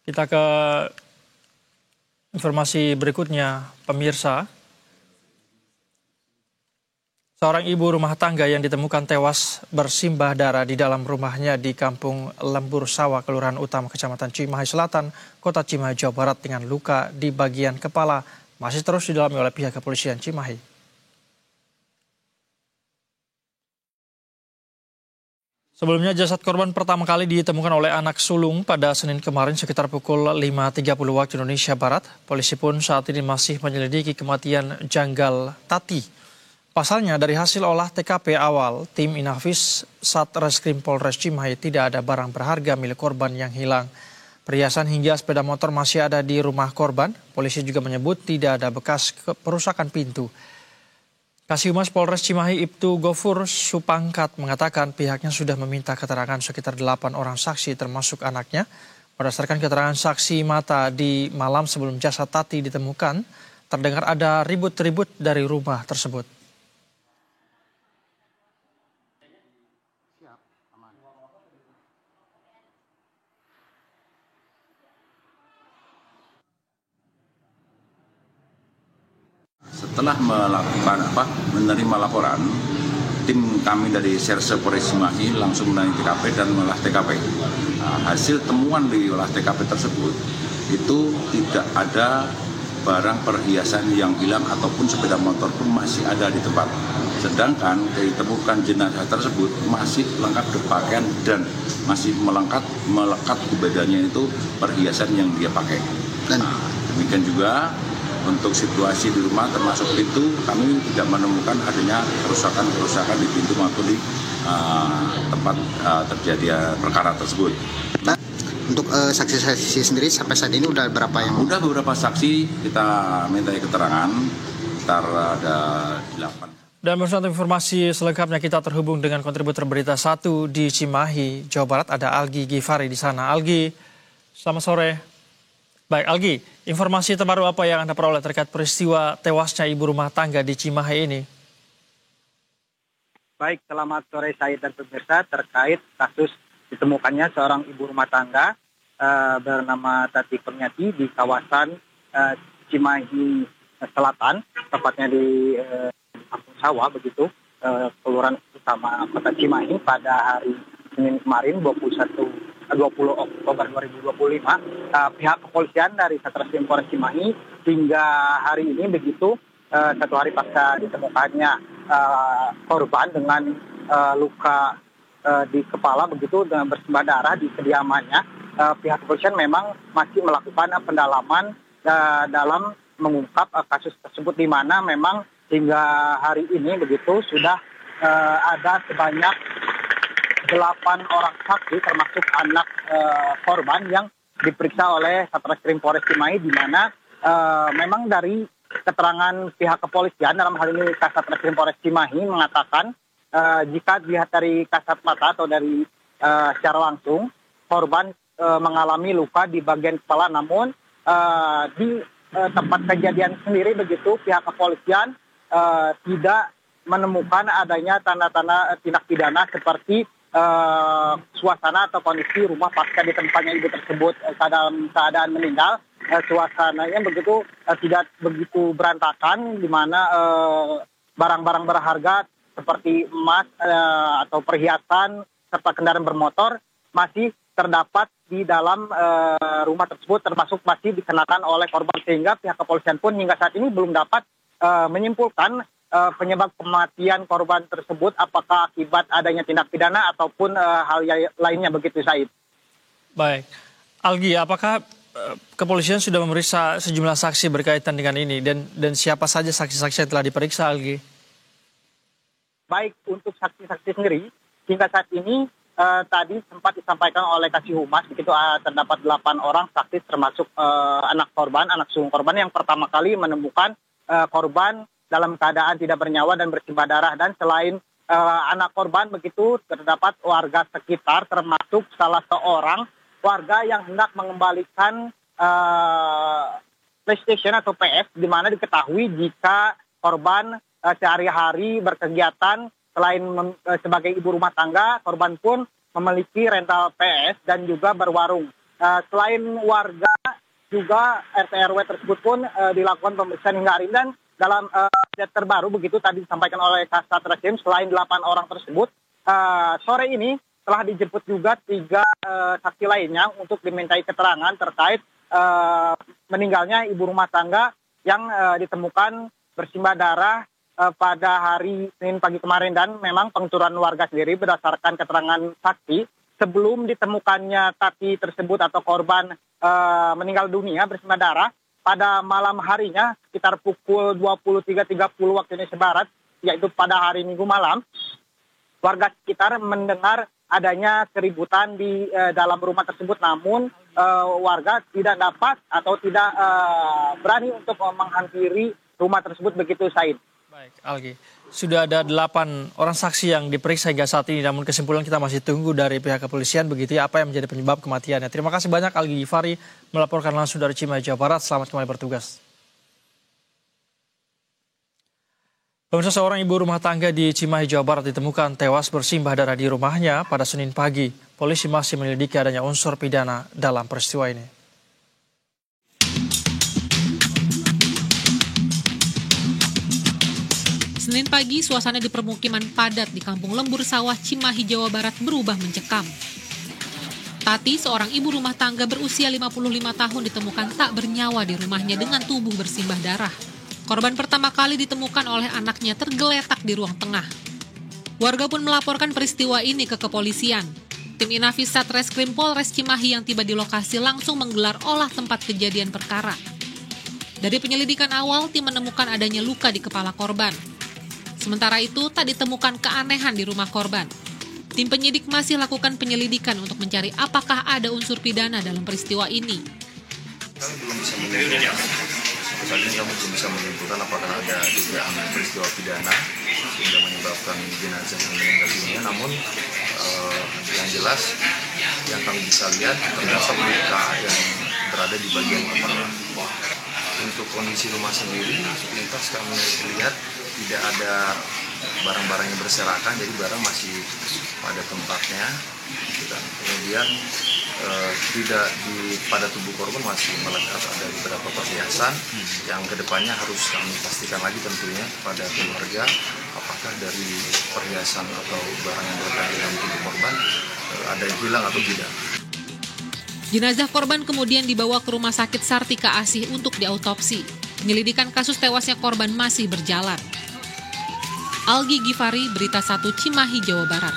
Kita ke informasi berikutnya, pemirsa. Seorang ibu rumah tangga yang ditemukan tewas bersimbah darah di dalam rumahnya di Kampung Lembur Sawah, Kelurahan Utama, Kecamatan Cimahi Selatan, Kota Cimahi, Jawa Barat dengan luka di bagian kepala masih terus didalami oleh pihak kepolisian Cimahi. Sebelumnya jasad korban pertama kali ditemukan oleh anak sulung pada Senin kemarin sekitar pukul 5.30 waktu Indonesia Barat. Polisi pun saat ini masih menyelidiki kematian janggal Tati. Pasalnya dari hasil olah TKP awal, tim Inafis Satreskrim Polres Cimahi tidak ada barang berharga milik korban yang hilang. Perhiasan hingga sepeda motor masih ada di rumah korban. Polisi juga menyebut tidak ada bekas perusakan pintu. Kasihumas Polres Cimahi Ibtu Gofur Supangkat mengatakan pihaknya sudah meminta keterangan sekitar 8 orang saksi termasuk anaknya. Berdasarkan keterangan saksi mata di malam sebelum jasad Tati ditemukan, terdengar ada ribut-ribut dari rumah tersebut. Setelah menerima laporan, tim kami dari Serse Polres Cimahi langsung mendatangi TKP dan mengolah TKP. Hasil temuan di olah TKP tersebut itu tidak ada barang perhiasan yang hilang ataupun sepeda motor pun masih ada di tempat. Sedangkan ditemukan jenazah tersebut masih lengkap berpakaian dan masih melekat di badannya itu perhiasan yang dia pakai. Demikian juga untuk situasi di rumah termasuk pintu, kami tidak menemukan adanya kerusakan di pintu maupun di tempat terjadi perkara tersebut. Untuk saksi-saksi sendiri sampai saat ini udah berapa yang? Udah beberapa saksi kita minta keterangan, sekitar ada 8. Dan bersatu informasi selengkapnya kita terhubung dengan kontributor berita 1 di Cimahi, Jawa Barat, ada Algi Gifari di sana. Algi, selamat sore. Baik, Algi, informasi terbaru apa yang Anda peroleh terkait peristiwa tewasnya ibu rumah tangga di Cimahi ini? Baik, selamat sore Said dan pemirsa terkait kasus ditemukannya seorang ibu rumah tangga bernama Tati Kurniati di kawasan Cimahi Selatan, tepatnya di Kampung Sawah begitu, Kelurahan Utama Kota Cimahi pada hari Senin kemarin 20 Oktober 2025, pihak kepolisian dari Satreskrim Polres Cimahi hingga hari ini begitu satu hari pasca ditemukannya korban dengan luka di kepala begitu dengan bersimbah darah di kediamannya, pihak kepolisian memang masih melakukan pendalaman dalam mengungkap kasus tersebut, di mana memang hingga hari ini begitu sudah ada sebanyak 8 orang saksi termasuk anak korban yang diperiksa oleh Satreskrim Polres Cimahi, di mana memang dari keterangan pihak kepolisian dalam hal ini Satreskrim Polres Cimahi mengatakan jika dilihat dari kasat mata atau dari secara langsung korban mengalami luka di bagian kepala, namun di tempat kejadian sendiri begitu pihak kepolisian tidak menemukan adanya tanda-tanda tindak pidana seperti suasana atau kondisi rumah pasca ditempatnya ibu tersebut dalam keadaan meninggal. Suasananya begitu tidak begitu berantakan, di mana barang-barang berharga seperti emas atau perhiasan serta kendaraan bermotor masih terdapat di dalam rumah tersebut, termasuk masih dikenakan oleh korban, sehingga pihak kepolisian pun hingga saat ini belum dapat menyimpulkan penyebab kematian korban tersebut, apakah akibat adanya tindak pidana ataupun hal lainnya begitu, Said. Baik, Algi, apakah kepolisian sudah memeriksa sejumlah saksi berkaitan dengan ini dan siapa saja saksi-saksi yang telah diperiksa, Algi? Baik, untuk saksi-saksi sendiri hingga saat ini tadi sempat disampaikan oleh Kasihumas begitu, terdapat 8 orang saksi termasuk anak sulung korban yang pertama kali menemukan korban dalam keadaan tidak bernyawa dan bersimbah darah. Dan selain anak korban begitu, terdapat warga sekitar termasuk salah seorang warga yang hendak mengembalikan PlayStation atau PS, di mana diketahui jika korban sehari-hari berkegiatan selain sebagai ibu rumah tangga, korban pun memiliki rental PS dan juga berwarung. Selain warga, juga RT RW tersebut pun dilakukan pemeriksaan hingga hari ini. Dan dalam update terbaru begitu tadi disampaikan oleh Kasat Reskrim, selain 8 orang tersebut, sore ini telah dijemput juga 3 saksi lainnya untuk dimintai keterangan terkait meninggalnya ibu rumah tangga yang ditemukan bersimbah darah pada hari Senin pagi kemarin. Dan memang pengturan warga sendiri berdasarkan keterangan saksi, sebelum ditemukannya tati tersebut atau korban meninggal dunia bersimbah darah, pada malam harinya sekitar pukul 23.30 waktu Indonesia Barat, yaitu pada hari Minggu malam, warga sekitar mendengar adanya keributan di dalam rumah tersebut. Namun warga tidak dapat atau tidak berani untuk menghampiri rumah tersebut begitu, Said. Baik, Algi. Sudah ada 8 orang saksi yang diperiksa hingga saat ini, namun kesimpulan kita masih tunggu dari pihak kepolisian begitu ya, apa yang menjadi penyebab kematiannya. Terima kasih banyak Algi Gifari melaporkan langsung dari Cimahi, Jawa Barat. Selamat kembali bertugas. Pemirsa, seorang ibu rumah tangga di Cimahi, Jawa Barat ditemukan tewas bersimbah darah di rumahnya pada Senin pagi. Polisi masih menyelidiki adanya unsur pidana dalam peristiwa ini. Senin pagi, suasana di permukiman padat di Kampung Lembur Sawah, Cimahi, Jawa Barat berubah mencekam. Tati, seorang ibu rumah tangga berusia 55 tahun, ditemukan tak bernyawa di rumahnya dengan tubuh bersimbah darah. Korban pertama kali ditemukan oleh anaknya tergeletak di ruang tengah. Warga pun melaporkan peristiwa ini ke kepolisian. Tim Inafis Satreskrim Polres Cimahi yang tiba di lokasi langsung menggelar olah tempat kejadian perkara. Dari penyelidikan awal, tim menemukan adanya luka di kepala korban. Sementara itu, tak ditemukan keanehan di rumah korban. Tim penyidik masih lakukan penyelidikan untuk mencari apakah ada unsur pidana dalam peristiwa ini. Kami belum bisa menyimpulkan, saat ini kami belum bisa menyimpulkan apakah ada dugaan peristiwa pidana sehingga menyebabkan jenazah yang meninggal dunia. Namun yang jelas yang kami bisa lihat terdapat luka yang berada di bagian kepala. Untuk kondisi rumah sendiri, sepintas kami lihat tidak ada barang-barang yang berserakan, jadi barang masih pada tempatnya. Dan kemudian tidak pada tubuh korban masih melekat ada beberapa perhiasan yang kedepannya harus kami pastikan lagi tentunya pada keluarga apakah dari perhiasan atau barang yang melekat di dalam tubuh korban ada yang hilang atau tidak. Jenazah korban kemudian dibawa ke Rumah Sakit Sartika Asih untuk diautopsi. Penyelidikan kasus tewasnya korban masih berjalan. Algi Gifari, Berita 1 Cimahi, Jawa Barat.